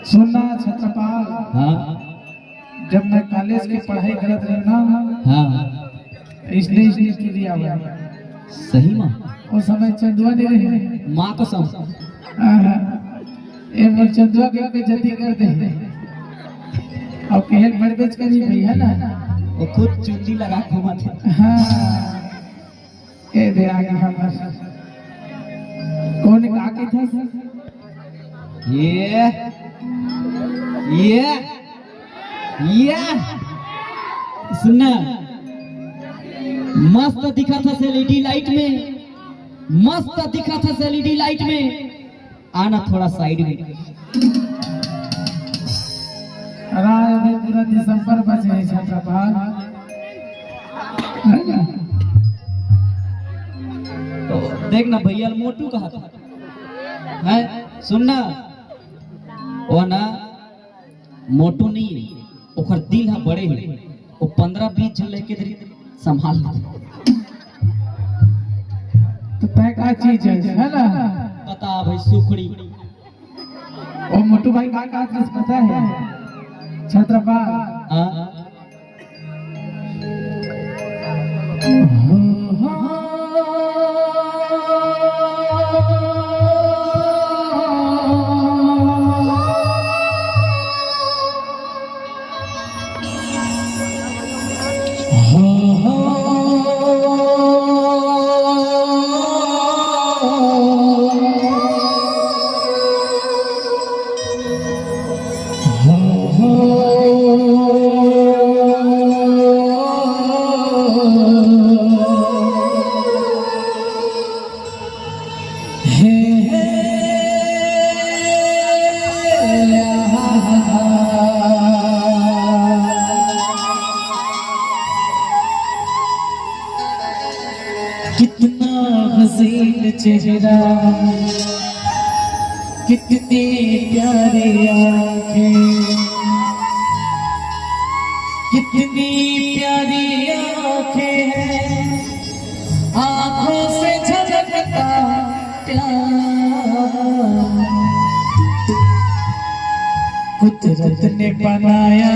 सुनना छत्रपाल। हाँ जब मैं कॉलेज की पढ़ाई करत रही ना, हाँ इसलिए के लिए आवा। सही माँ उस समय चंदुआ नहीं रहे। माँ कसम ए मोर चंदुआ के जति कर दे और केहल बड़ बेच करी भैया ना, वो खुद चुंडी लगा घुमा थे। हाँ ए दे आगे हमर कौन का के था ये सुनना मस्त दिखा था एलईडी लाइट में, मस्त दिखा था एलईडी लाइट में। आना थोड़ा साइड में। राय में पूरा दिसंबर बचे है छत्रपाल। तो देखना भैया मोटू कहा था है। सुनना वो ना मोटू नहीं है, ओकर दिल है बड़े है। वो 15-20 जन लेके संभाल तो तय का चीज है ना, बता भाई सुखड़ी। ओ मोटू भाई का चीज पता है छत्रपाल? कितना हसीन चेहरा, कितनी प्यारी आंखें, कितनी प्यारी आंखें हैं, आंखों से झलकता प्यार कुदरत ने बनाया।